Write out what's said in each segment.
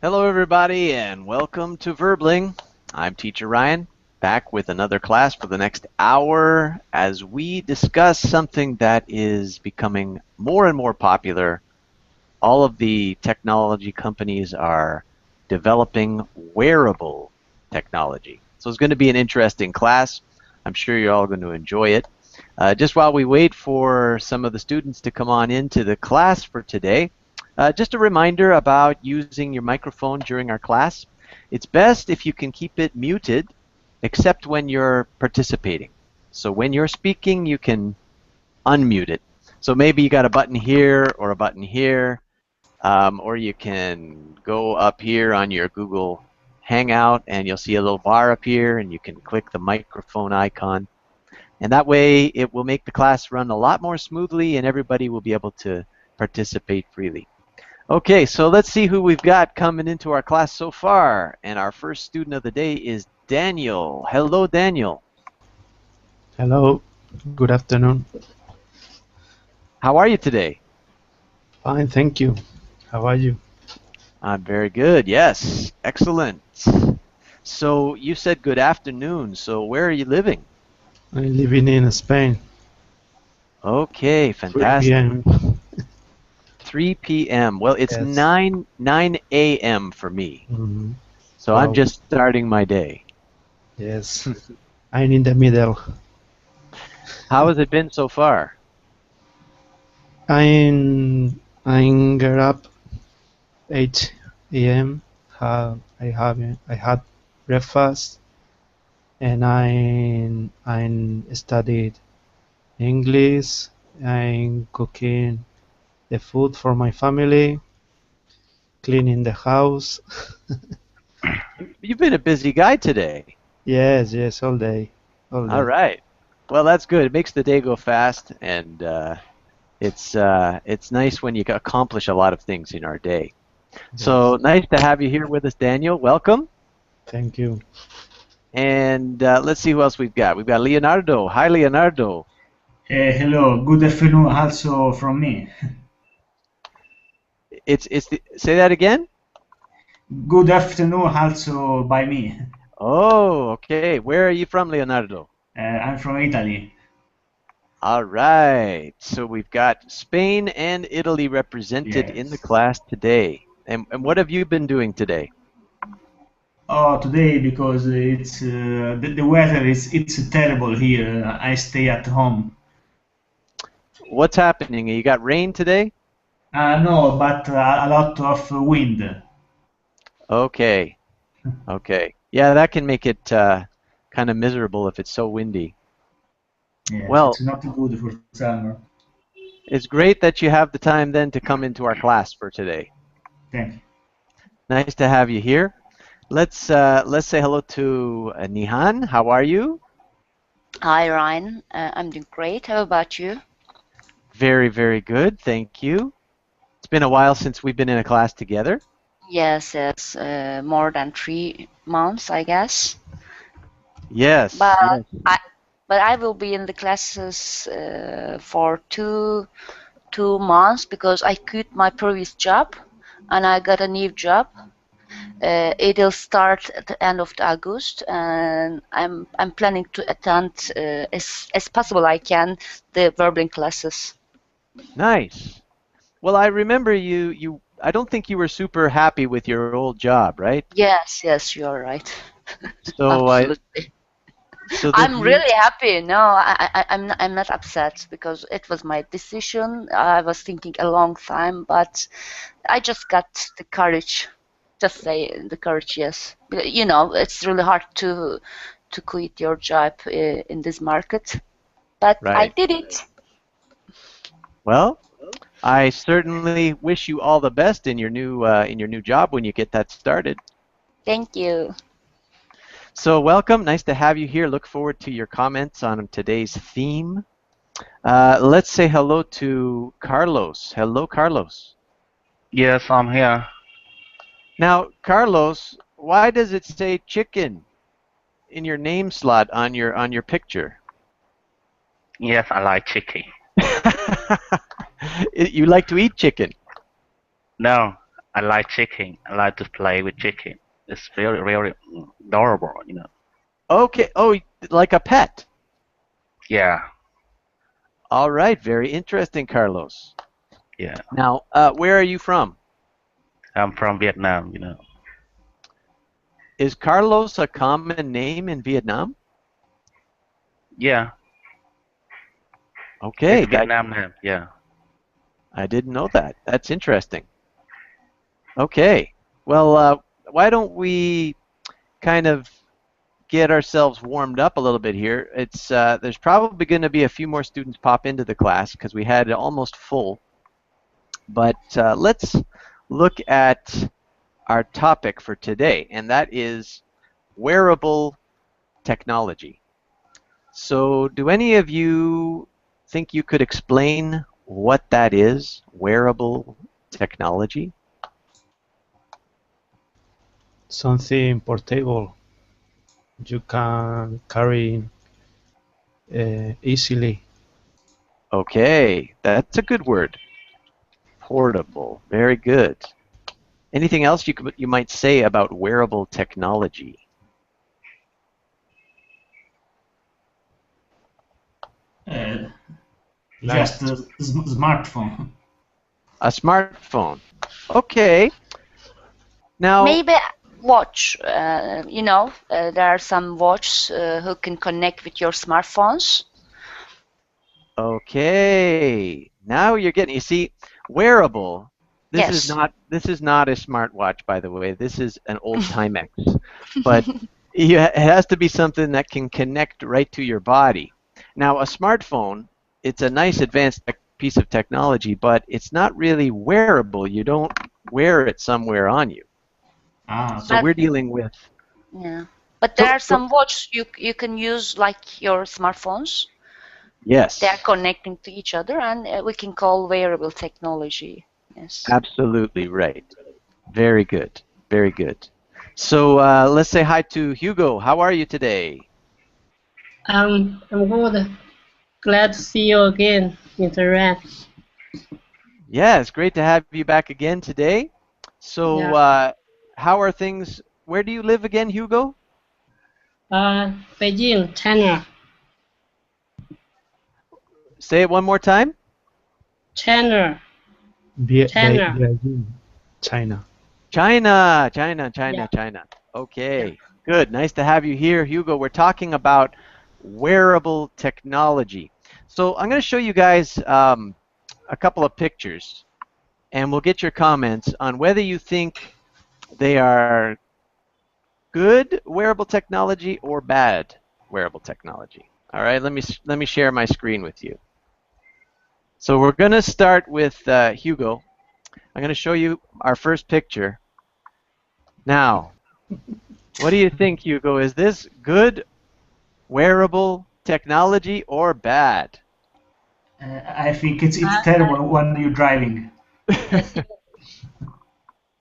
Hello, everybody, and welcome to Verbling. I'm Teacher Ryan, back with another class for the next hour as we discuss something that is becoming more and more popular. All of the technology companies are developing wearable technology. So it's going to be an interesting class. I'm sure you're all going to enjoy it. Just while we wait for some of the students to come on into the class for today, just a reminder about using your microphone during our class. It's best if you can keep it muted, except when you're participating. So when you're speaking, you can unmute it. So maybe you got a button here or a button here, or you can go up here on your Google Hangout and you'll see a little bar up here and you can click the microphone icon. And that way it will make the class run a lot more smoothly and everybody will be able to participate freely. Okay, so let's see who we've got coming into our class so far. And our first student of the day is Daniel. Hello, Daniel. Hello, good afternoon. How are you today? Fine, thank you. How are you? I'm very good, yes. Excellent. So you said good afternoon. So where are you living? I'm living in Spain. Okay, 3 fantastic. p.m. 3 p.m. Well, it's Yes. 9 a.m. for me. Mhm. So I'm Wow. just starting my day. Yes. I'm in the middle. How has it been so far? I'm get up 8 a.m. I had breakfast and I studied English. I'm cooking the food for my family, cleaning the house. You've been a busy guy today. Yes, all day, all All day. right. Well, that's good. It makes the day go fast, and it's nice when you accomplish a lot of things in our day. So Yes. nice to have you here with us, Daniel. Welcome. Thank you. And let's see who else we've got. We've got Leonardo. Hi, Leonardo. Hello, good afternoon also from me. Say that again. Good afternoon also by me. Oh, okay. Where are you from, Leonardo? I'm from Italy. All right. So we've got Spain and Italy represented in the Yes. class today. And what have you been doing today? Oh, today because the weather is it's terrible here. I stay at home. What's happening? You got rain today? No, but a lot of wind. Okay. Okay. Yeah, that can make it kind of miserable if it's so windy. Yes, Well, it's not good for summer. it's great that you have the time then to come into our class for today. Thank you. Nice to have you here. Let's say hello to Nihan. How are you? Hi, Ryan. I'm doing great. How about you? Very, very good. Thank you. It's been a while since we've been in a class together. Yes, it's more than 3 months, I guess. Yes, But yes. I will be in the classes for two months because I quit my previous job and I got a new job. It'll start at the end of August, and I'm planning to attend as possible I can the verbling classes. Nice. Well, I remember I don't think you were super happy with your old job, right? Yes, you're right. So I Absolutely. so this I'm new really happy. No, I'm not upset because it was my decision. I was thinking a long time, but I just got the courage. Just say the courage, yes. You know, it's really hard to quit your job in this market, but I right. did it. Well, I certainly wish you all the best in your new job when you get that started. Thank you. So welcome, nice to have you here. Look forward to your comments on today's theme. Let's say hello to Carlos. Hello, Carlos. Yes, I'm here. Now, Carlos, why does it say chicken in your name slot on your picture? Yes, I like chicken. You like to eat chicken. No, I like chicken. I like to play with chicken. It's very, very adorable, you know. Okay. Oh, like a pet. Yeah, All right. Very interesting, Carlos. yeah. Now, where are you from? I'm from Vietnam, you know. Is Carlos a common name in Vietnam? Yeah, it's Okay, Vietnam name. Yeah. I didn't know that. That's interesting. Okay. Well, why don't we kind of get ourselves warmed up a little bit here? It's there's probably going to be a few more students pop into the class because we had it almost full. But let's look at our topic for today, and that is wearable technology. So, do any of you think you could explain what that is, wearable technology? Something portable you can carry easily. Okay, that's a good word. Portable. Very good. Anything else you might say about wearable technology? Uh, Like just a smartphone. A smartphone. Okay. Now, Maybe watch. There are some watches who can connect with your smartphones. okay. Now you're getting, you see, wearable. Yes. This is not a smartwatch, by the way. This is an old Timex. But it has to be something that can connect right to your body. Now, a smartphone, it's a nice advanced piece of technology, but it's not really wearable. You don't wear it somewhere on you. Ah, So okay. But we're dealing with. yeah, but there Go, are go. some watches you can use like your smartphones. They are Yes, connecting to each other, and we can call wearable technology. Yes. absolutely right. Very good. Very good. So let's say hi to Hugo. How are you today? I'm good. Glad to see you again, Mr. Ran. Yeah, it's great to have you back again today. So, Yeah. how are things? Where do you live again, Hugo? Beijing, China. Say it one more time. China. China. Beijing, China. China, China, China, Yeah. China. Yeah. Okay, good. Nice to have you here, Hugo. We're talking about wearable technology. So, I'm going to show you guys a couple of pictures, and we'll get your comments on whether you think they are good wearable technology or bad wearable technology. All right, let me share my screen with you. So we're going to start with Hugo. I'm going to show you our first picture. Now, what do you think, Hugo? Is this good wearable technology or bad? I think it's I, terrible when you're driving. I think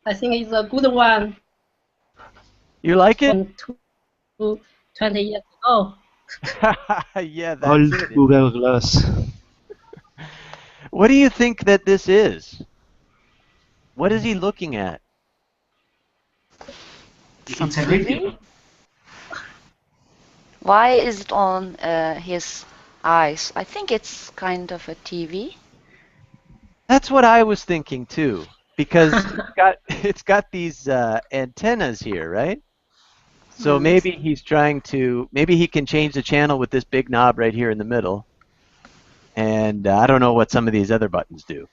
I think it's a good one You like it? from 20 years ago. Yeah, that's Old it. Google Glass. What do you think that this is? What is he looking at? Some It's a video. TV. Why is it on his eyes? I think it's kind of a TV. That's what I was thinking too, because it's got these antennas here, right? So Mm. maybe he can change the channel with this big knob right here in the middle, and I don't know what some of these other buttons do.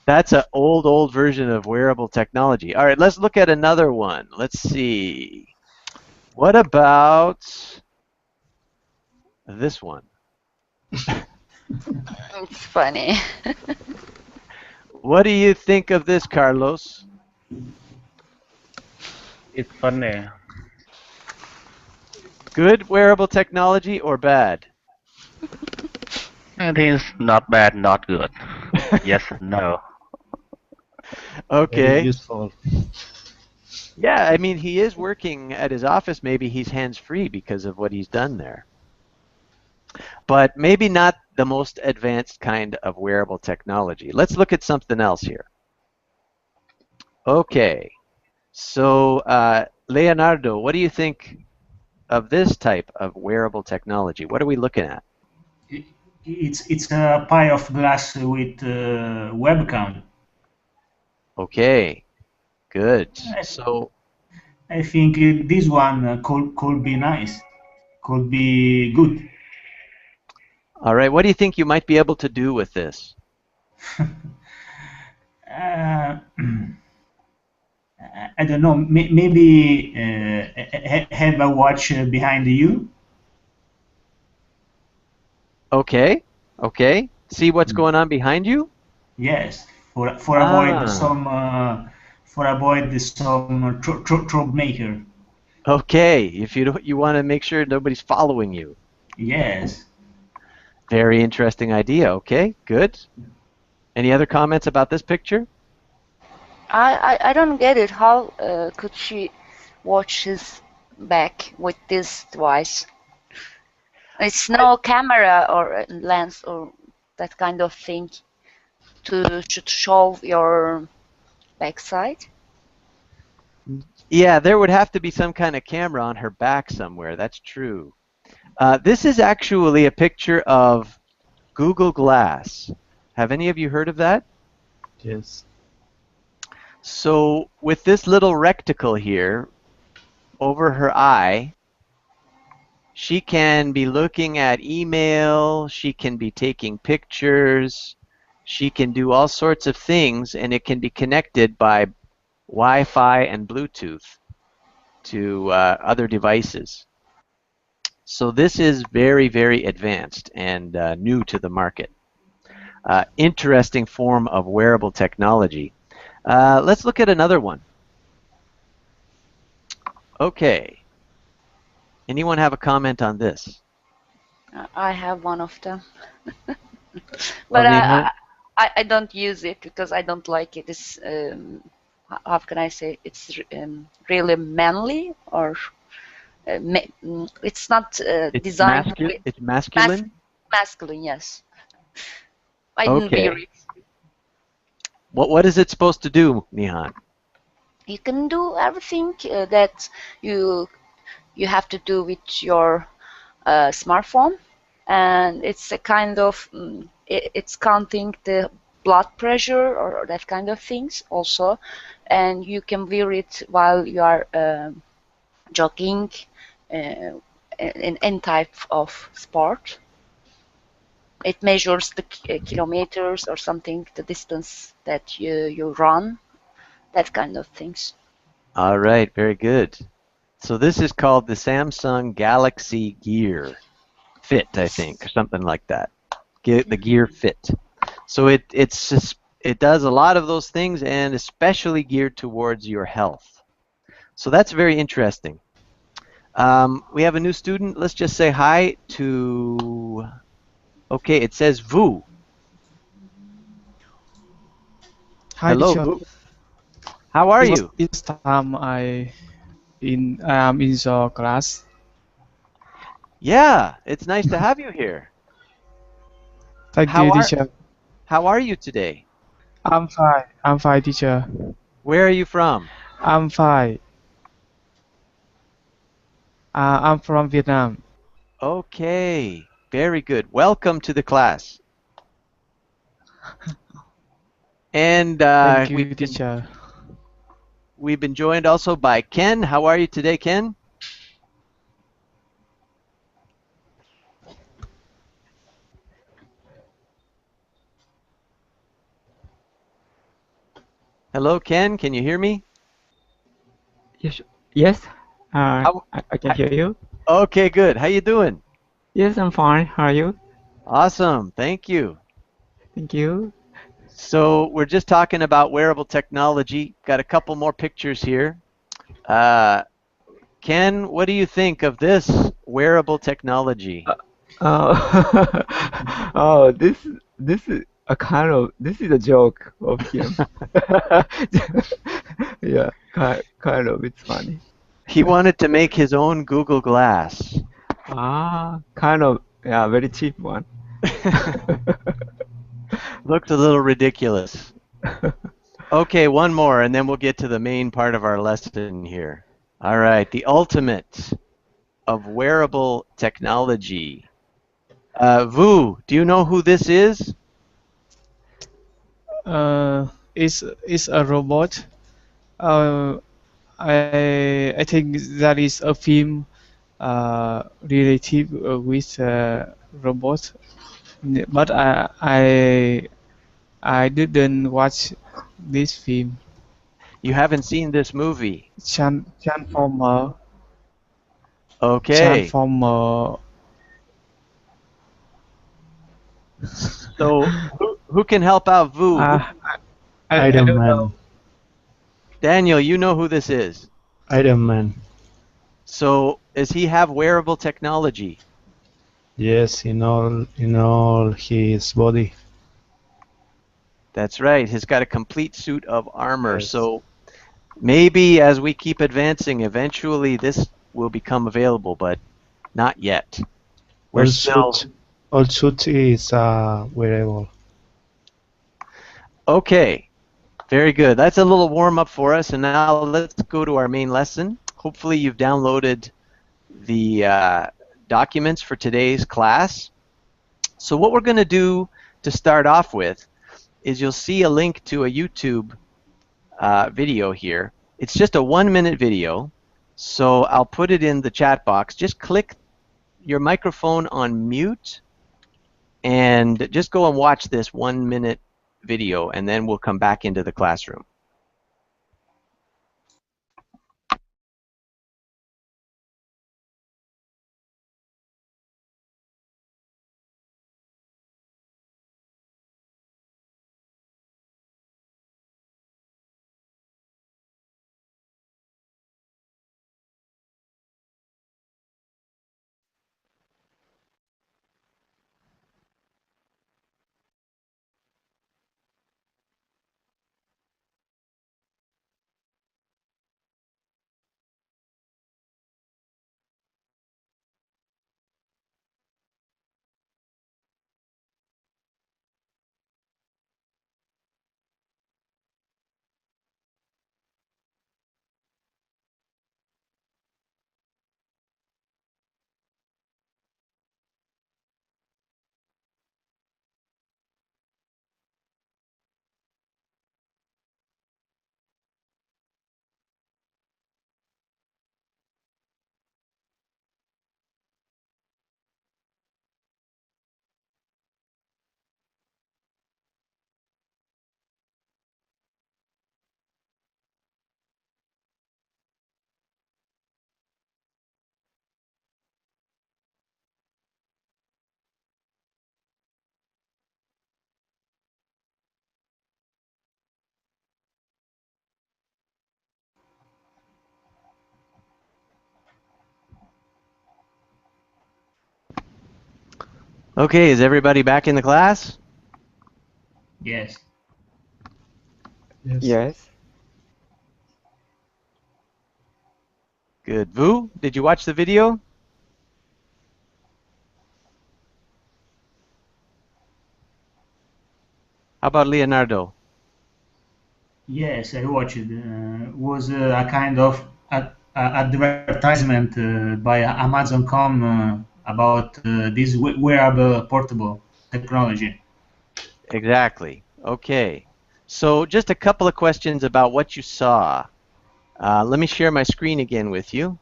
That's an old version of wearable technology. All right, let's look at another one. Let's see. What about this one? It's funny. What do you think of this, Carlos? It's funny. Good wearable technology or bad? I think it's not bad, not good. Yes and no. Very Okay. useful. Yeah, I mean, he is working at his office. Maybe he's hands-free because of what he's done there. But maybe not the most advanced kind of wearable technology. Let's look at something else here. Okay. So, Leonardo, what do you think of this type of wearable technology? What are we looking at? I- it's a pie of glass with webcam. Okay, good. I, So, I think this one could be nice, could be good. all right, what do you think you might be able to do with this? uh, I don't know. Maybe have a watch behind you. Okay, okay. See what's going on behind you? Yes, Ah, for avoid some troublemaker. okay. If you don't, you want to make sure nobody's following you. Yes. Very interesting idea. Okay, good. Any other comments about this picture? I don't get it. How could she watch his back with this device? It's no camera or lens or that kind of thing to show your backside. Yeah, there would have to be some kind of camera on her back somewhere. That's true. This is actually a picture of Google Glass. Have any of you heard of that? Yes. So with this little reticle here over her eye, she can be looking at email, she can be taking pictures, she can do all sorts of things, and it can be connected by Wi-Fi and Bluetooth to other devices. So this is very, very advanced and new to the market. Interesting form of wearable technology. Let's look at another one. Okay. Anyone have a comment on this? I have one of them, Well, but Neha? I don't use it because I don't like it. It's how can I say? It's really manly or it's not It's designed masculine. with It's mas masculine. masculine. Yes, I didn't wear Okay. it. What is it supposed to do, Nihan? You can do everything that you you have to do with your smartphone, and it's a kind of it's counting the blood pressure or that kind of things also, and you can wear it while you are jogging uh, in any type of sport. It measures the kilometers or something, the distance that you run, that kind of things. All right, very good. So this is called the Samsung Galaxy Gear Fit, I think, or something like that. The Gear Fit. So it does a lot of those things and especially geared towards your health. So that's very interesting. We have a new student. Let's just say hi to. Okay, it says Vu. Hi, Hello, teacher. Vu. How are It was you? this time I am in your class. Yeah, it's nice to have you here. Thank How you, are teacher. how are you today? I'm fine. I'm fine, teacher. Where are you from? I'm fine. I'm from Vietnam. Okay, very good. Welcome to the class. And Thank you, teacher. we've been joined also by Ken. How are you today, Ken? Hello, Ken. Can you hear me? Yes, yes. How, I can hi- hear you. okay, good. How you doing? Yes, I'm fine. How are you? Awesome. Thank you. Thank you. So we're just talking about wearable technology. Got a couple more pictures here. Uh, Ken, what do you think of this wearable technology? Uh, oh, this is a kind of this is a joke of him. Yeah, kind of. It's funny. He wanted to make his own Google Glass. Kind of. Yeah, very cheap one. Looks a little ridiculous. Okay, one more, and then we'll get to the main part of our lesson here. All right, the ultimate of wearable technology. Vu, do you know who this is? It's a robot. Uh, I think that is a film related with robot, but I didn't watch this film. You haven't seen this movie. Transformer. Okay, Transformer. so who can help out Vu? Ah, I Iron don't know. Man. Daniel, you know who this is. Iron Man. So does he have wearable technology? Yes, in all his body. That's right. He's got a complete suit of armor. Yes. So maybe as we keep advancing, eventually this will become available, but not yet. We're All still suit, all suit is wearable. okay. Very good. That's a little warm up for us. And now let's go to our main lesson. Hopefully you've downloaded the documents for today's class. So what we're going to do to start off with is you'll see a link to a YouTube video here. It's just a 1-minute video. So I'll put it in the chat box. Just click your microphone on mute and just go and watch this 1-minute video, and then we'll come back into the classroom. Okay, is everybody back in the class? Yes. Yes. Yes. Good. Vu, did you watch the video? How about Leonardo? Yes, I watched it. Was a kind of advertisement by Amazon.com about this wearable portable technology. Exactly. Okay. So just a couple of questions about what you saw. Let me share my screen again with you,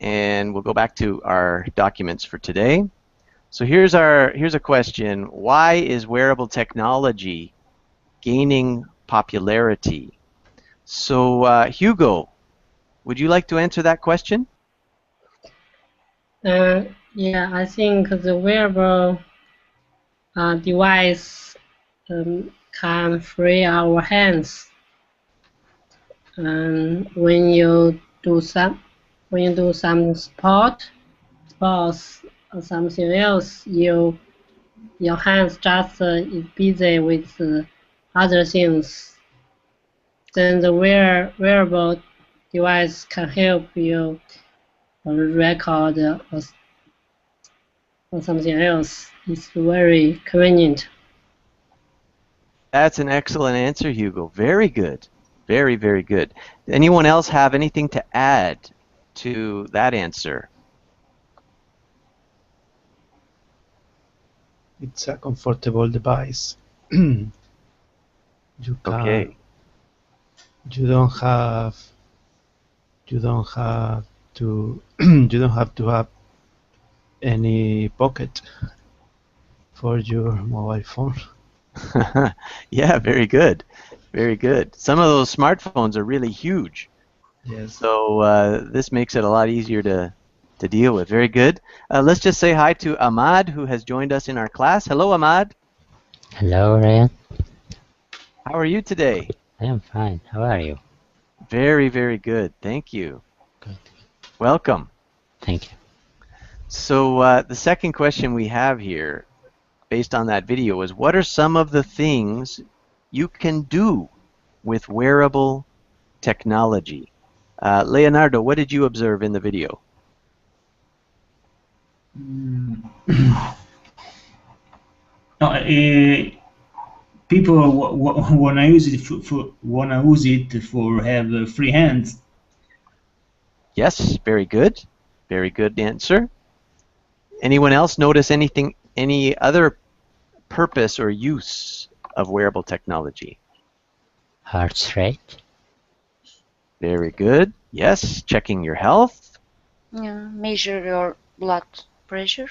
and we'll go back to our documents for today. So here's a question. Why is wearable technology gaining popularity? So Hugo, would you like to answer that question? Yeah, I think the wearable device can free our hands. And when you do some sports or something else, your hands just is busy with other things. Then the wearable device can help you record or something else. It's very convenient. That's an excellent answer, Hugo. Very good. Very, very good. Anyone else have anything to add to that answer? It's a comfortable device. You can. Okay. You don't have. You don't have to. You don't have to have any pocket for your mobile phone. Yeah, very good. Very good. Some of those smartphones are really huge. Yes. So this makes it a lot easier to deal with. Very good. Let's just say hi to Ahmad, who has joined us in our class. Hello, Ahmad. Hello, Ryan. How are you today? I am fine. How are you? Very, very good. Thank you. Good. Welcome. Thank you. So the second question we have here, based on that video, is what are some of the things you can do with wearable technology? Leonardo, what did you observe in the video? No, people wanna use it for have free hands. Yes, very good. Very good answer. Anyone else notice anything, any other purpose or use of wearable technology? Heart rate? Very good. Yes, checking your health. Yeah, measure your blood pressure.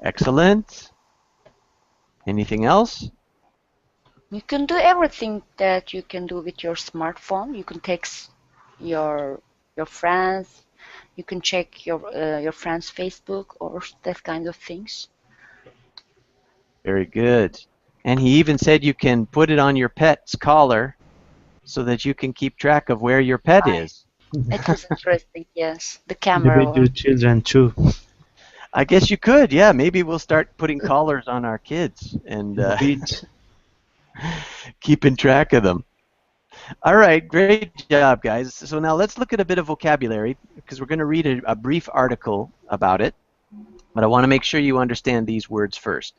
Excellent. Anything else? You can do everything that you can do with your smartphone. You can text your friends. You can check your friends' Facebook or that kind of things. Very good. And he even said you can put it on your pet's collar so that you can keep track of where your pet is. It was interesting, yes. The You camera with your one. children too. I guess you could, yeah. Maybe we'll start putting collars on our kids and Beat. keeping track of them. All right, great job, guys. So now let's look at a bit of vocabulary because we're going to read a brief article about it, but I want to make sure you understand these words first.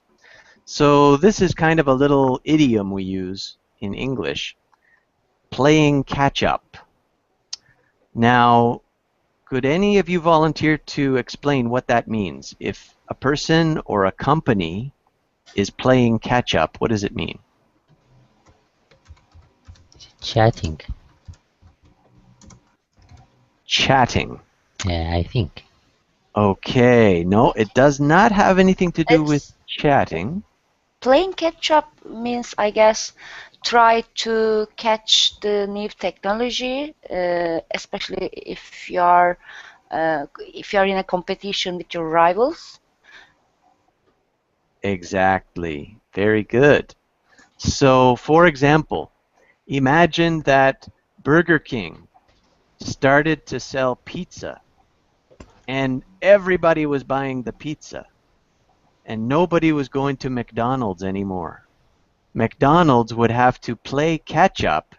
So this is kind of a little idiom we use in English, playing catch up. Now, could any of you volunteer to explain what that means? If a person or a company is playing catch up, what does it mean? Chatting. Chatting. Yeah, I think. Okay, no, it does not have anything to do with It's chatting. playing catch up means, I guess, try to catch the new technology, especially if you are in a competition with your rivals. Exactly. Very good. So, for example, imagine that Burger King started to sell pizza and everybody was buying the pizza and nobody was going to McDonald's anymore. McDonald's would have to play catch up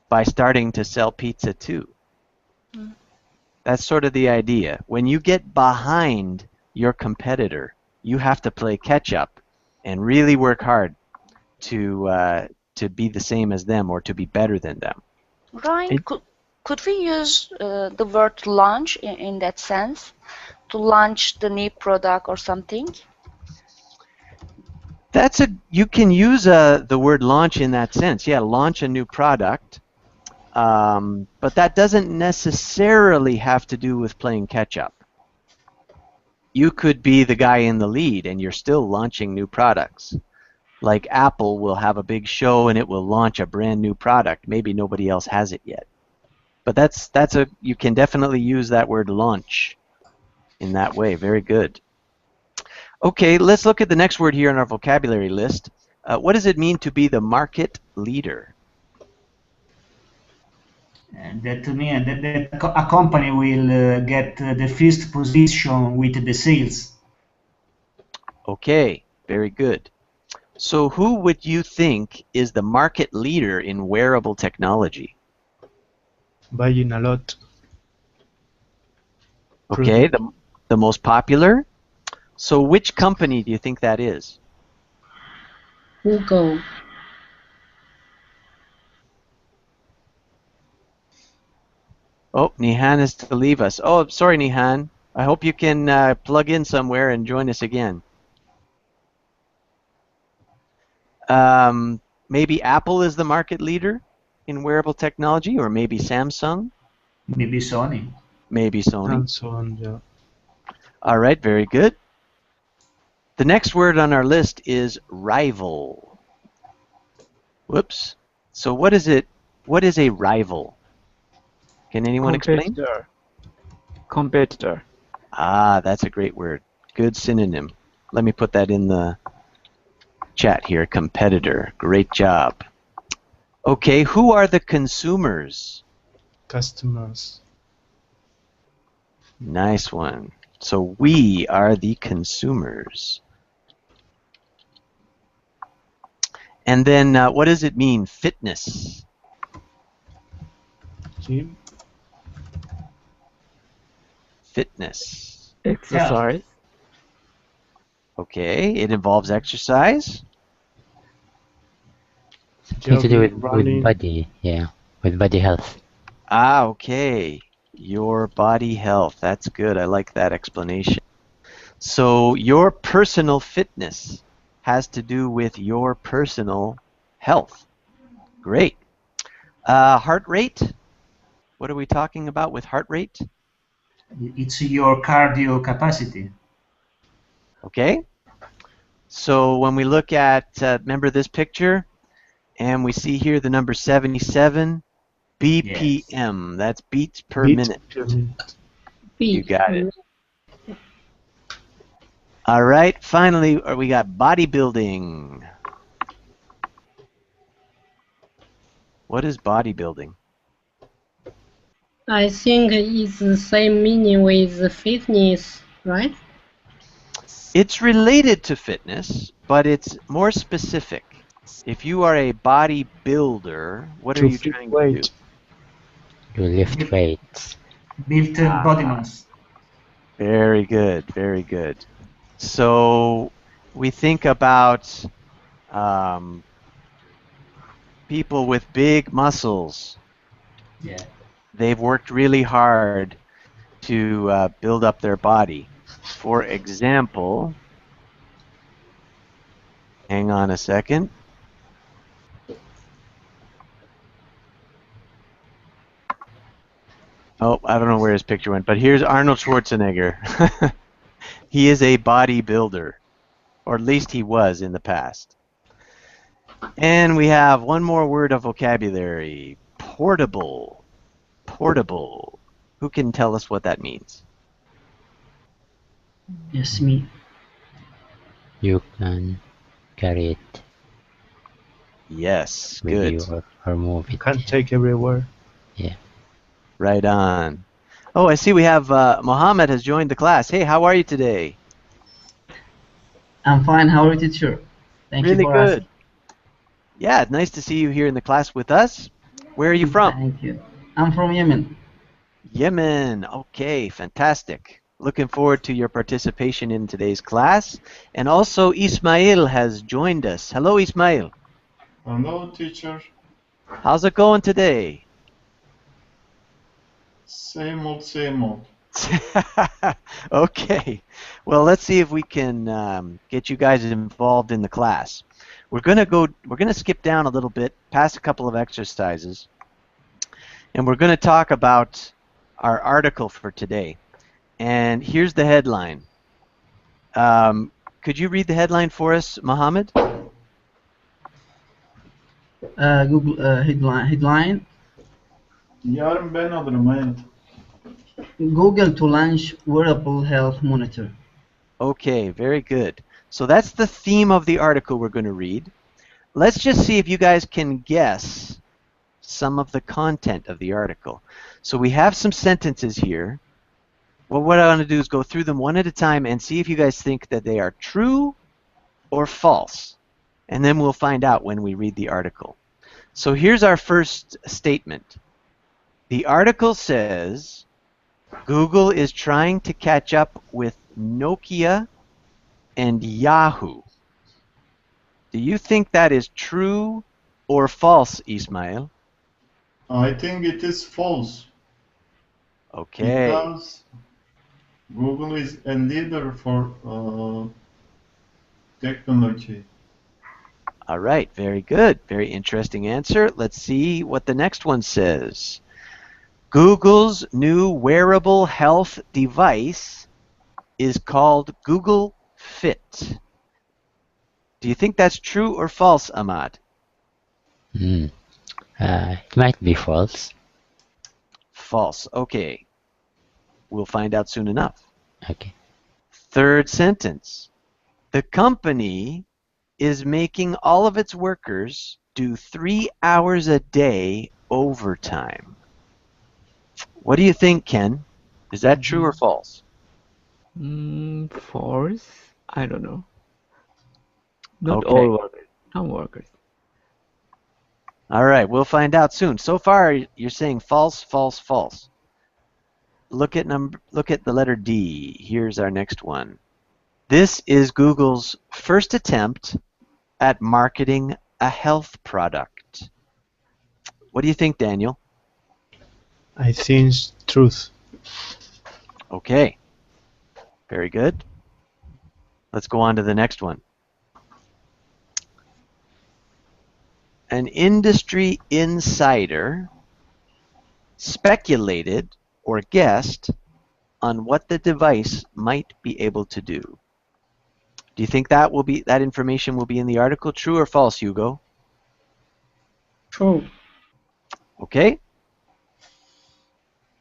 by starting to sell pizza too. Mm. That's sort of the idea. When you get behind your competitor, you have to play catch up and really work hard to be the same as them or to be better than them. Ryan, And could we use the word launch in that sense? To launch the new product or something? you can use the word launch in that sense. Yeah, launch a new product. But that doesn't necessarily have to do with playing catch up. You could be the guy in the lead and you're still launching new products. Like Apple will have a big show and it will launch a brand new product. Maybe nobody else has it yet. But you can definitely use that word launch in that way. Very good. Okay, let's look at the next word here on our vocabulary list. What does it mean to be the market leader? And that means that a company will get the first position with the sales. Okay, very good. So who would you think is the market leader in wearable technology? Buying a lot. Okay, Product. the most popular. So which company do you think that is? Google. Oh, Nihan is to leave us. Oh, sorry, Nihan. I hope you can plug in somewhere and join us again. Maybe Apple is the market leader in wearable technology, or maybe Samsung, Maybe Sony. maybe Sony. And so on, yeah. All right, very good. The next word on our list is rival. Whoops. So what is it? What is a rival? Can anyone explain? Competitor. Competitor. Ah, that's a great word. Good synonym. Let me put that in the chat here. Competitor. Great job. Okay, who are the consumers? Customers. Nice one. So we are the consumers. And then what does it mean? Fitness. Gym. Fitness. Exercise. Okay, it involves exercise. Something to do Jogging, with running. body, yeah, with body health. Ah, okay. Your body health. That's good. I like that explanation. So your personal fitness has to do with your personal health. Great. Heart rate. What are we talking about with heart rate? It's your cardio capacity. Okay. So when we look at, remember this picture, and we see here the number 77, BPM. That's beats per Beat minute. per minute. You got it. All right. Finally, we got bodybuilding. What is bodybuilding? I think it's the same meaning with fitness, right? It's related to fitness, but it's more specific. If you are a bodybuilder, what are To you fit trying to do? weight. You lift weights. Build body mass. Very good, very good. So we think about people with big muscles. Yeah. They've worked really hard to build up their body. For example, hang on a second. Oh, I don't know where his picture went, but here's Arnold Schwarzenegger. He is a bodybuilder, or at least he was in the past. And we have one more word of vocabulary, portable. Portable. Who can tell us what that means? Yes, me. You can carry it Yes, with good. you or move You it. can take everywhere. Yeah. Right on. Oh, I see we have Mohammed has joined the class. Hey, how are you today? I'm fine. How are you, teacher? Thank you Really for good. asking. Yeah, it's nice to see you here in the class with us. Where are you from? Thank you. I'm from Yemen. Yemen. Okay, fantastic. Looking forward to your participation in today's class. And also Ismail has joined us. Hello, Ismail. Hello, teacher. How's it going today? Same old, same old. Okay. Well, let's see if we can get you guys involved in the class. We're gonna skip down a little bit, past a couple of exercises, and we're gonna talk about our article for today. And here's the headline. Could you read the headline for us, Mohammed? Google headline. Yarın ben alırım hayat. Google to launch wearable health monitor. Okay, very good. So that's the theme of the article we're going to read. Let's just see if you guys can guess some of the content of the article. So we have some sentences here. Well, what I want to do is go through them one at a time and see if you guys think that they are true or false. And then we'll find out when we read the article. So here's our first statement. The article says Google is trying to catch up with Nokia and Yahoo. Do you think that is true or false, Ismail? I think it is false Okay. because Google is a leader for technology. All right. Very good. Very interesting answer. Let's see what the next one says. Google's new wearable health device is called Google Fit. Do you think that's true or false, Ahmad? It might be false. False. Okay. We'll find out soon enough. Okay. Third sentence. The company is making all of its workers do 3 hours a day overtime. What do you think, Ken? Is that true or false? False? I don't know. Not Okay. all workers. Some workers. All right, we'll find out soon. So far, you're saying false, false, false. Look at the letter D. Here's our next one. This is Google's first attempt at marketing a health product. What do you think, Daniel? I think it's truth. Okay. Very good. Let's go on to the next one. An industry insider speculated or guessed on what the device might be able to do. Do you think that information will be in the article? True or false, Hugo? True. Okay.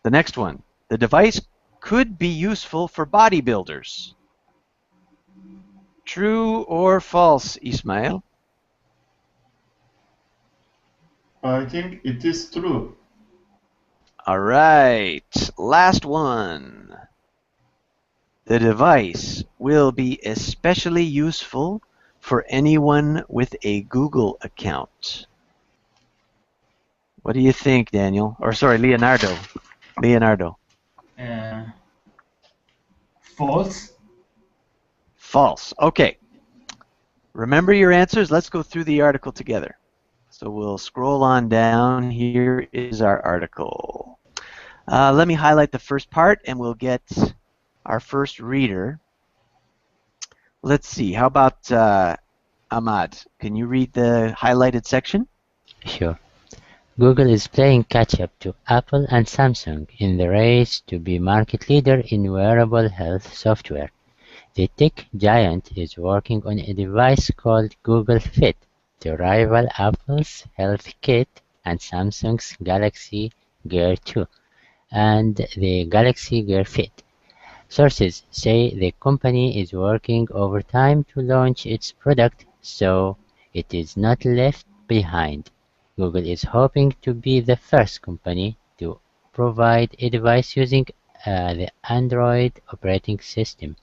The next one. The device could be useful for bodybuilders. True or false, Ismail? I think it is true. All right. Last one. The device will be especially useful for anyone with a Google account. What do you think, Daniel? Or sorry, Leonardo. Leonardo. False. False. Okay. Remember your answers. Let's go through the article together. So we'll scroll on down. Here is our article. Let me highlight the first part and we'll get our first reader. Let's see. How about Ahmad? Can you read the highlighted section? Sure. Google is playing catch-up to Apple and Samsung in the race to be market leader in wearable health software. The tech giant is working on a device called Google Fit to rival Apple's Health Kit and Samsung's Galaxy Gear 2 and the Galaxy Gear Fit. Sources say the company is working overtime to launch its product, so it is not left behind. Google is hoping to be the first company to provide a device using the Android operating system.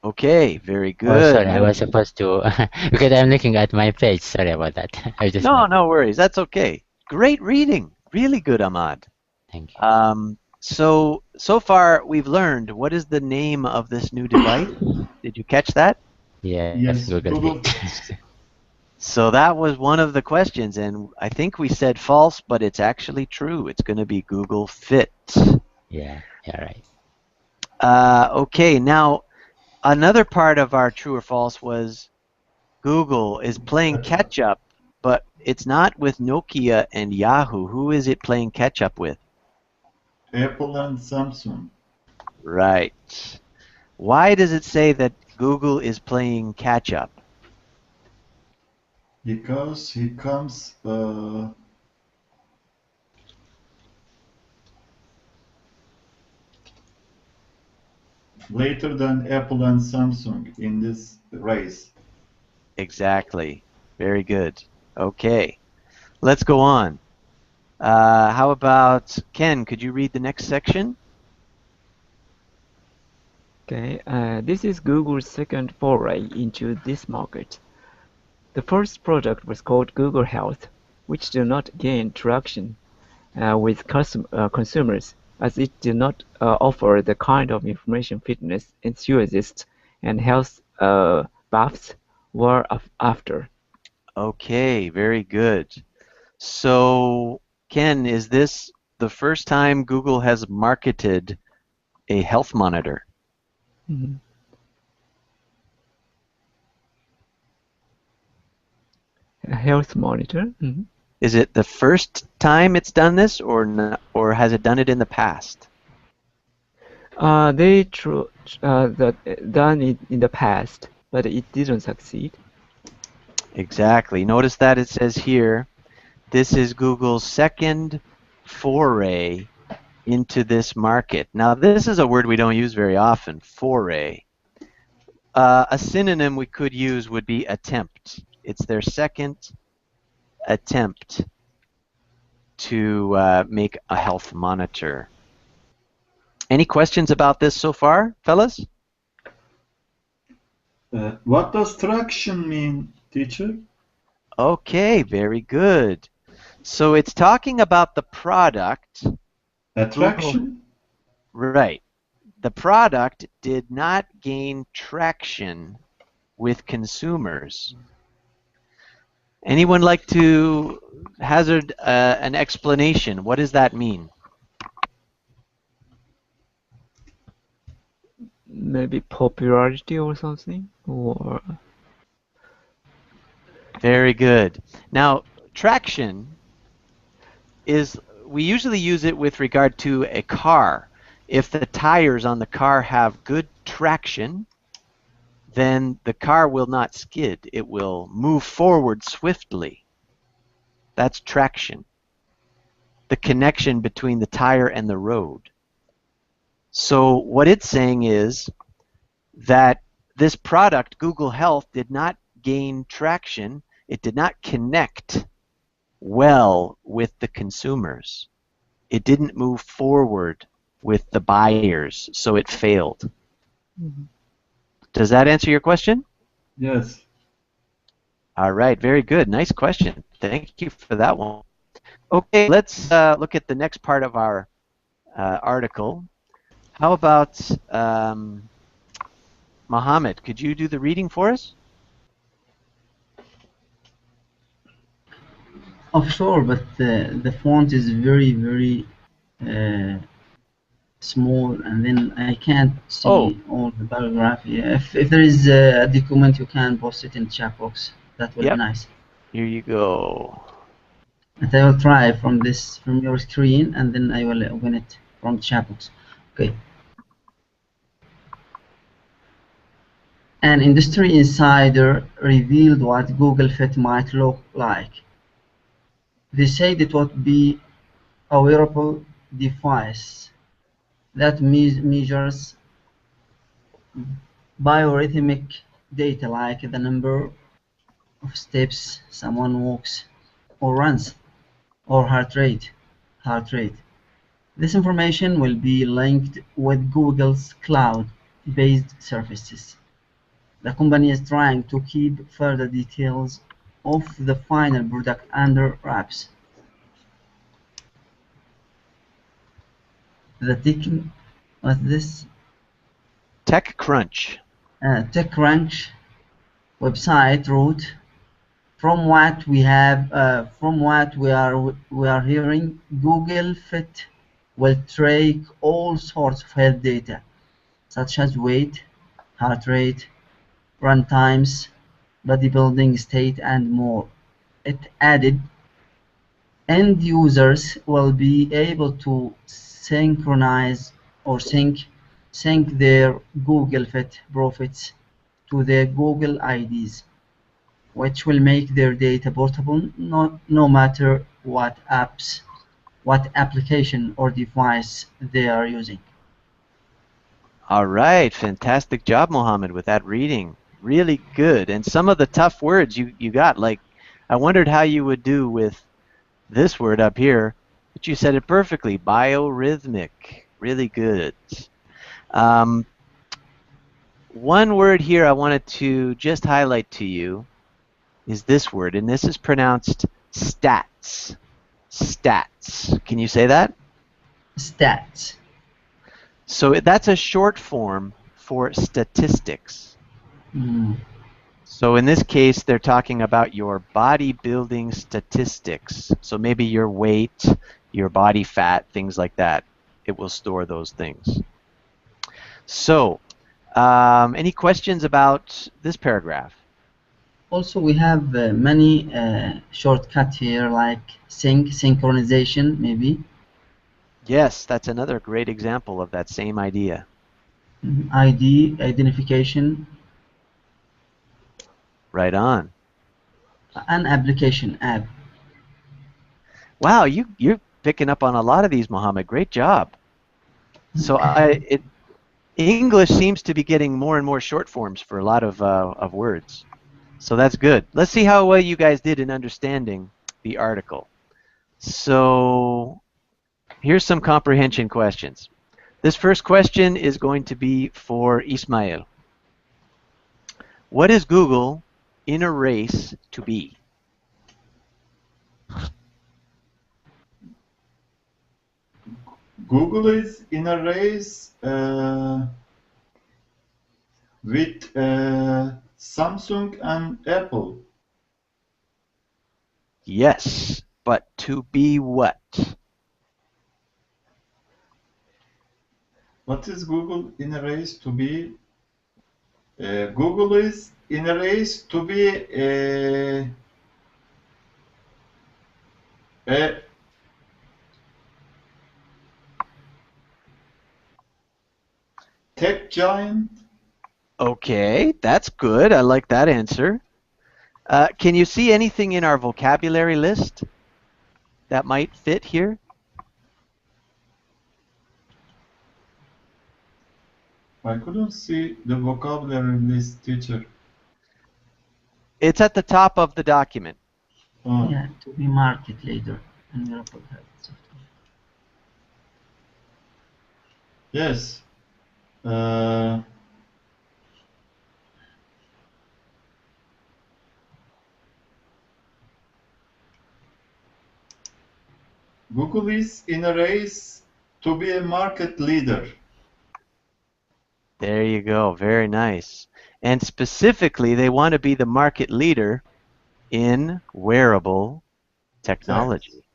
Okay, very Oh, good. sorry, I was supposed to, because I'm looking at my page. Sorry about that. I just No worries. That's okay. Great reading. Really good, Ahmad. Thank you. So far we've learned what is the name of this new device. Did you catch that? Yes, Yes, Google Google Fit. So that was one of the questions, and I think we said false, but it's actually true. It's going to be Google Fit. Yeah, right. Okay, now another part of our true or false was Google is playing catch up, but it's not with Nokia and Yahoo. Who is it playing catch up with? Apple and Samsung. Right. Why does it say that Google is playing catch up? Because he comes later than Apple and Samsung in this race. Exactly. Very good. Okay. Let's go on. How about Ken? Could you read the next section? Okay, this is Google's second foray into this market. The first product was called Google Health, which did not gain traction with consumers, as it did not offer the kind of information fitness enthusiasts and health buffs were after. Okay, very good. So, Ken, is this the first time Google has marketed a health monitor? Mm-hmm. A health monitor. Mm-hmm. Is it the first time it's done this, or has it done it in the past? They done it in the past, but it didn't succeed. Exactly. Notice that it says here, this is Google's second foray into this market. Now, this is a word we don't use very often, foray. A synonym we could use would be attempt. It's their second attempt to make a health monitor. Any questions about this so far, fellas? What does traction mean, teacher? Okay, very good. So it's talking about the product. Google, Attraction? right. The product did not gain traction with consumers. Anyone like to hazard an explanation? What does that mean? Maybe popularity or something, or Very good. Now, traction is, we usually use it with regard to a car. If the tires on the car have good traction, then the car will not skid. It will move forward swiftly. That's traction. The connection between the tire and the road. So what it's saying is that this product, Google Health, did not gain traction. It did not connect well with the consumers. It didn't move forward with the buyers, so it failed. mm-hmm. Does that answer your question? Yes. All right, very good. Nice question. Thank you for that one. Okay, let's look at the next part of our article. How about Mohammed? Could you do the reading for us? Oh, sure, but the font is very, very uh, small, and then I can't Oh, see all the paragraph. Yeah, if there is a document, you can post it in the chat box. That will be yep. nice. Here you go. And I will try from your screen, and then I will open it from the chat box. Okay. An industry insider revealed what Google Fit might look like. They said it would be a wearable device that measures biorhythmic data like the number of steps someone walks or runs, or heart rate. This information will be linked with Google's cloud-based services. The company is trying to keep further details of the final product under wraps. The what's this? TechCrunch. TechCrunch website wrote, from what we are hearing, Google Fit will track all sorts of health data, such as weight, heart rate, run times, bodybuilding state, and more. It added, end users will be able to synchronize or sync their Google Fit profits to their Google IDs, which will make their data portable no matter what application or device they are using. All right, fantastic job, Mohammed, with that reading. Really good. And some of the tough words you got, like I wondered how you would do with this word up here, but you said it perfectly. Biorhythmic. Really good. Um, one word here I wanted to just highlight to you is this word, and this is pronounced stats. Stats. Can you say that? Stats. So that's a short form for statistics. Mm. So in this case, they're talking about your bodybuilding statistics. So maybe your weight, your body fat, things like that. It will store those things. So, any questions about this paragraph? Also, we have many shortcuts here, like synchronization, maybe. Yes, that's another great example of that same idea. ID, identification. Right on. An application, app. Wow, you're picking up on a lot of these, Mohammed. Great job. So English seems to be getting more and more short forms for a lot of words. So that's good. Let's see how well you guys did in understanding the article. So here's some comprehension questions. This first question is going to be for Ismail. What is Google in a race to be? Google is in a race with Samsung and Apple. Yes, but to be what? What is Google in a race to be? Google is in a race to be a tech giant. Okay, that's good. I like that answer. Can you see anything in our vocabulary list that might fit here? I couldn't see the vocabulary list, teacher. It's at the top of the document. Oh. Yeah, to be market leader in Wearable Tech software. Yes. Google is in a race to be a market leader. There you go. Very nice. And specifically, they want to be the market leader in wearable technology.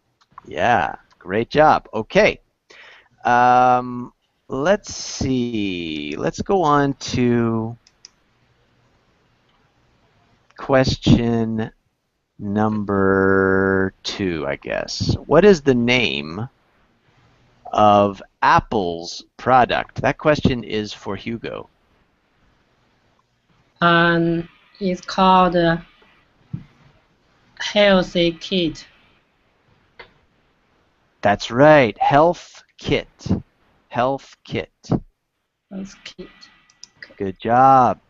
Yeah, great job. Okay. Let's see. Let's go on to question number 2, I guess. What is the name of Apple's product? That question is for Hugo. And it's called Healthy Kit. That's right. Health Kit. Health Kit. Health Kit. Good job.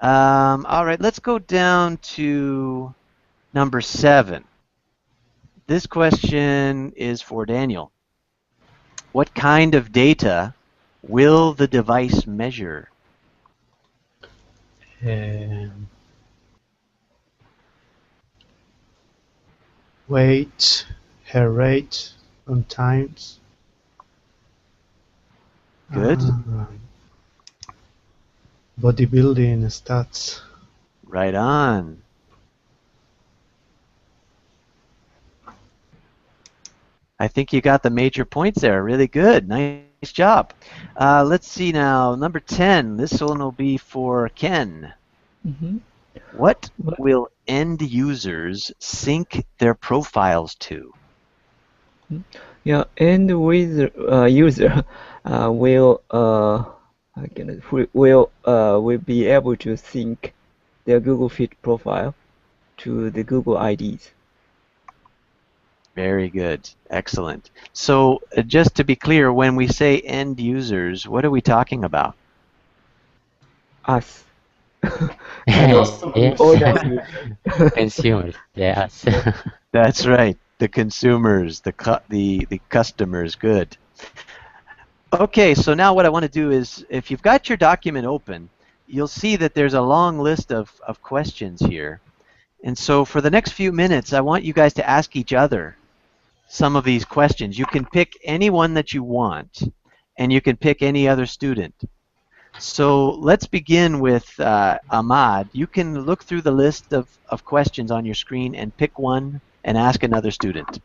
All right, let's go down to number 7. This question is for Daniel. What kind of data will the device measure? Weight, hair rate, on times. Good. Bodybuilding stats. Right on. I think you got the major points there. Really good. Nice job. Let's see now. Number 10. This one will be for Ken. Mm-hmm. What will end users sync their profiles to? Yeah, end user will be able to sync their Google Fit profile to the Google IDs. Very good. Excellent. So just to be clear, when we say end users, what are we talking about? Us. Yes. Users. Consumers, yes. That's right. The consumers, the customers. Good. Okay, so now what I want to do is, if you've got your document open, you'll see that there's a long list of questions here. And so for the next few minutes, I want you guys to ask each other some of these questions. You can pick any one that you want, and you can pick any other student. So let's begin with Ahmad. You can look through the list of questions on your screen and pick one and ask another student.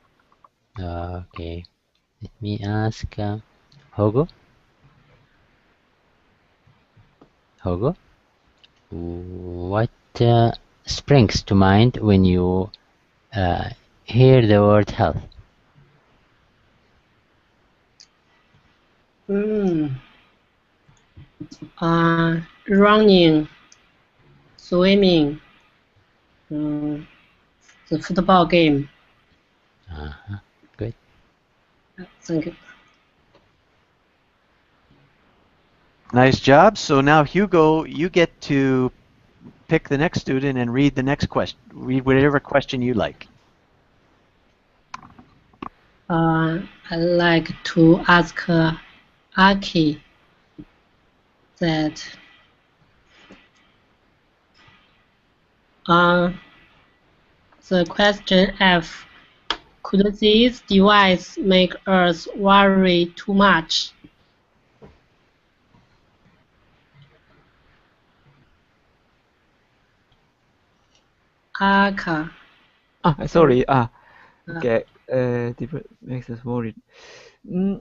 Okay. Let me ask Hogo. Hogo, what springs to mind when you uh, hear the word health? Mm. Running, swimming, the football game. Good. Thank you. Nice job. So now, Hugo, you get to pick the next student and read the next question. Read whatever question you like. I'd like to ask Aki that the question F, could this device make us worry too much? Aka. Sorry. Okay. Makes us worried.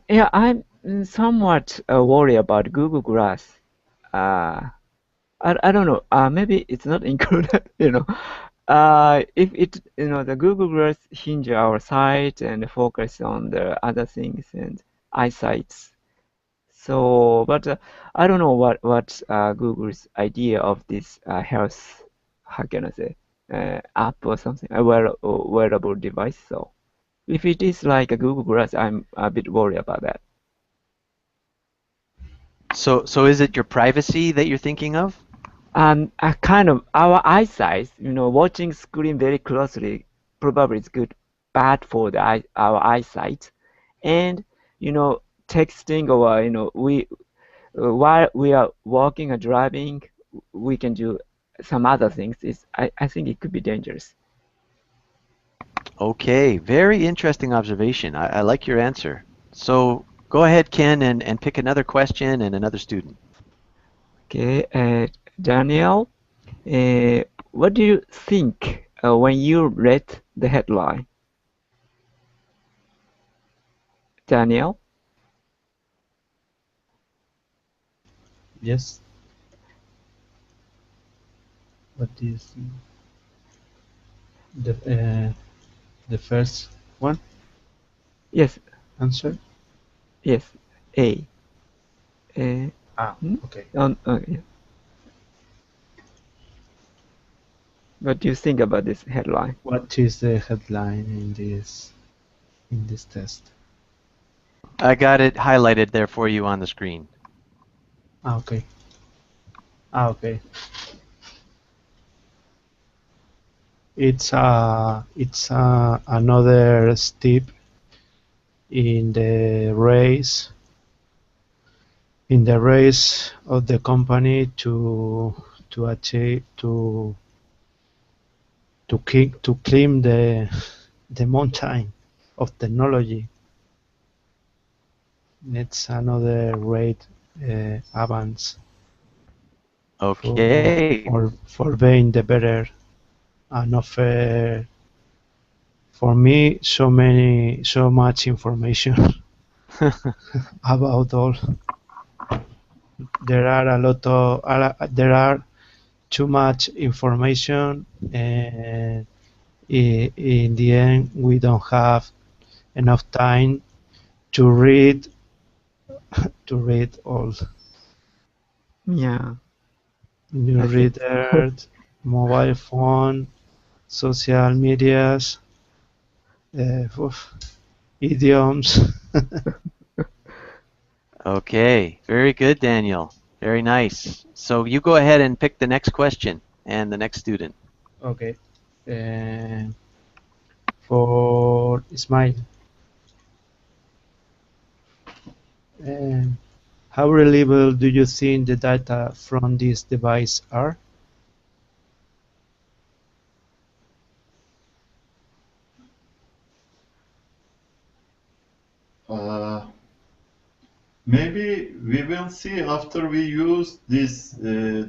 Yeah, I'm somewhat worried about Google Glass. I don't know. Maybe it's not included. If it, the Google Glass hinge our sight and focus on the other things and eyesight. So, but I don't know what Google's idea of this health, how can I say, app or something, a wearable device. So, if it is like a Google Glass, I'm a bit worried about that. So is it your privacy that you're thinking of? A kind of our eyesight, watching screen very closely probably is good, bad for our eyesight, and texting or we while we are walking or driving, we can do some other things. I think it could be dangerous. Okay, very interesting observation. I like your answer. So go ahead, Ken, and pick another question and another student. Okay, Daniel, what do you think when you read the headline? Daniel? Yes. What do you think? The first one Yes, answer? yes, A. Uh, Okay. yeah. What do you think about this headline? What is the headline in this test? I got it highlighted there for you on the screen. Okay. Okay. It's another step in the race of the company to achieve to climb the mountain of technology. It's another great advance Okay. for being the better and offer for me so much information about all. There are a lot of there are too much information, and in the end we don't have enough time to read all. Yeah, New I think so. reader, mobile phone, social medias, oof, idioms. Okay, very good, Daniel. Very nice. So you go ahead and pick the next question and the next student. Okay. Uh, for Ismail, um, how reliable do you think the data from this device are? Uh, maybe we will see after we use these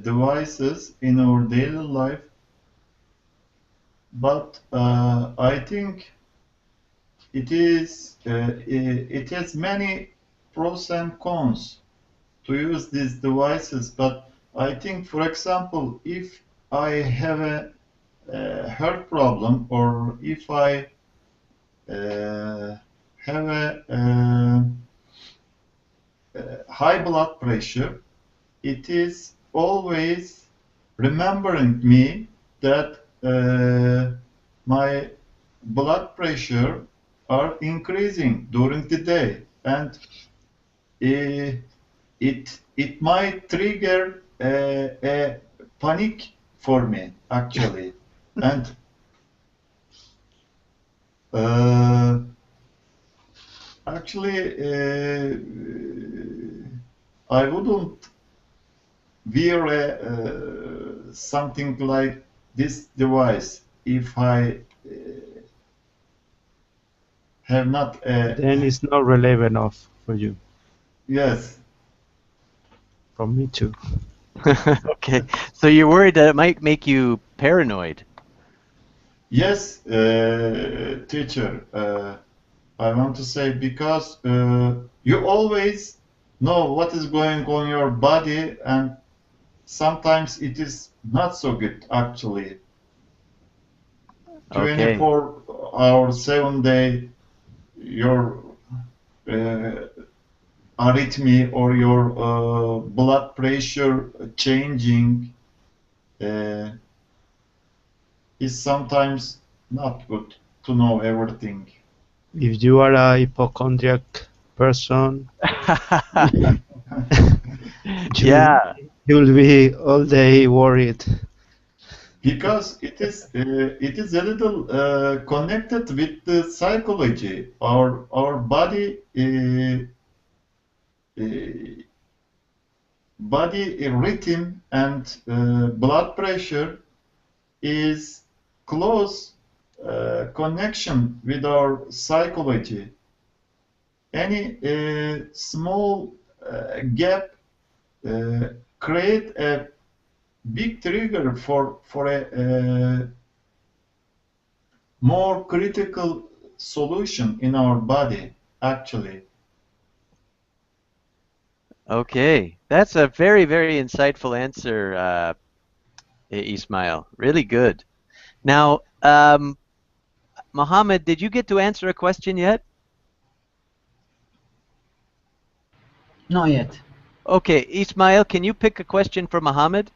devices in our daily life. But I think it has many pros and cons to use these devices. But I think, for example, if I have a heart problem, or if I have a high blood pressure, it is always remembering me that my blood pressure are increasing during the day, and uh, it might trigger a panic for me actually, and uh, actually I wouldn't wear something like this device if I have not a Then it's not relevant enough for you. yes. From me too. Okay, so you're worried that it might make you paranoid. Yes, teacher. I want to say because you always know what is going on your body, and sometimes it is not so good actually. Okay. 24 hours, 7 day, your arrhythmia or your blood pressure changing uh, is sometimes not good to know everything. If you are a hypochondriac person, you'll, Yeah. you'll be all day worried. Because it is a little connected with the psychology. Our uh, body rhythm and blood pressure is close connection with our psychology. Any small gap uh, create a big trigger for a more critical solution in our body actually. Okay. That's a very, very insightful answer, Ismail. Really good. Now, Mohammed, did you get to answer a question yet? Not yet. Okay, Ismail, can you pick a question for Mohammed?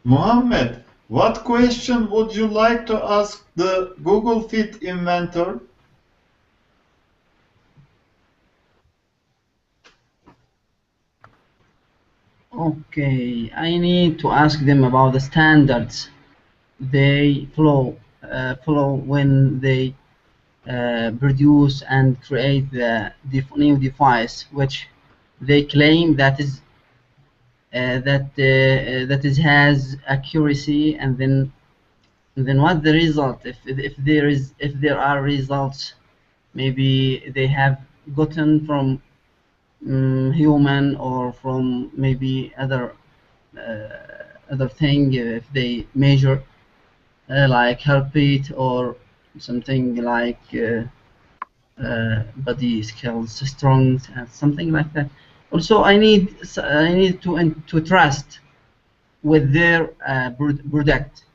Mohammed, what question would you like to ask the Google Fit inventor? Okay, I need to ask them about the standards they follow when they produce and create the new device, which they claim that is has accuracy, and then what the result, if there are results maybe they have gotten from human, or from maybe other thing, if they measure like heartbeat, or something like body skills strength and something like that. Also, I need to trust with their product.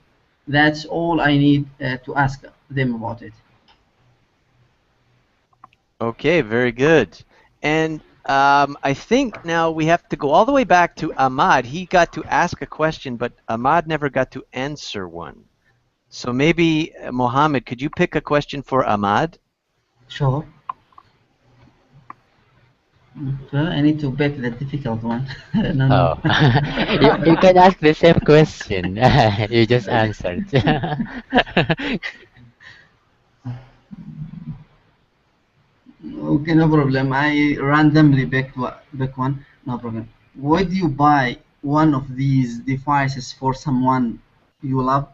That's all I need to ask them about it. Okay, very good. And I think now we have to go all the way back to Ahmad. He got to ask a question, but Ahmad never got to answer one. So maybe, Mohammed, could you pick a question for Ahmad? Sure. Well, I need to pick the difficult one. No, no. Oh, you can ask the same question. You just answered. Okay, no problem. I randomly pick one. No problem. Would you buy one of these devices for someone you love?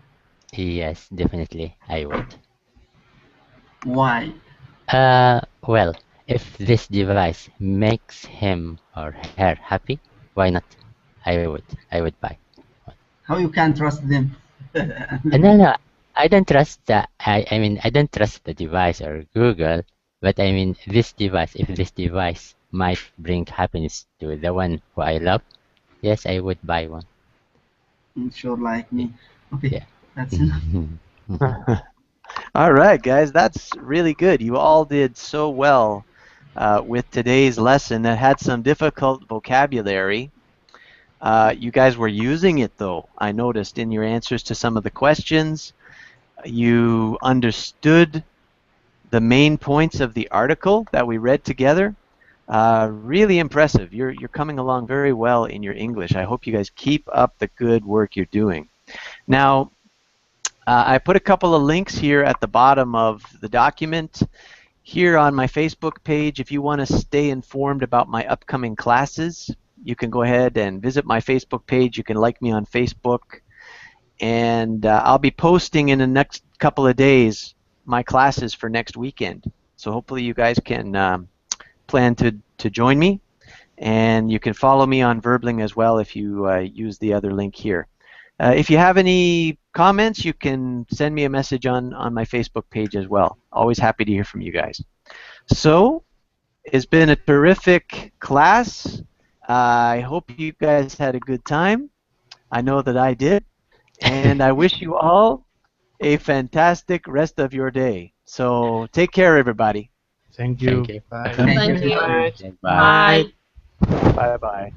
Yes, definitely, I would. Why? Well, If this device makes him or her happy, why not? I would buy. How you can trust them? No, no, I don't trust I mean, I don't trust the device or Google, but I mean, this device, if this device might bring happiness to the one who I love, yes, I would buy one. Sure, like me. Okay, Yeah. that's enough. All right, guys, that's really good. You all did so well with today's lesson that had some difficult vocabulary. You guys were using it, though. I noticed in your answers to some of the questions, you understood the main points of the article that we read together. Really impressive. You're coming along very well in your English. I hope you guys keep up the good work you're doing. Now, I put a couple of links here at the bottom of the document. Here on my Facebook page, if you want to stay informed about my upcoming classes, you can go ahead and visit my Facebook page. You can like me on Facebook. And I'll be posting in the next couple of days my classes for next weekend. So hopefully you guys can plan to join me. And you can follow me on Verbling as well if you use the other link here. If you have any comments, you can send me a message on my Facebook page as well. Always happy to hear from you guys. So, it's been a terrific class. I hope you guys had a good time. I know that I did. And I wish you all a fantastic rest of your day. So, take care, everybody. Thank Thank you. you. Bye. Thank you. Thank you. Bye. Bye. Bye-bye.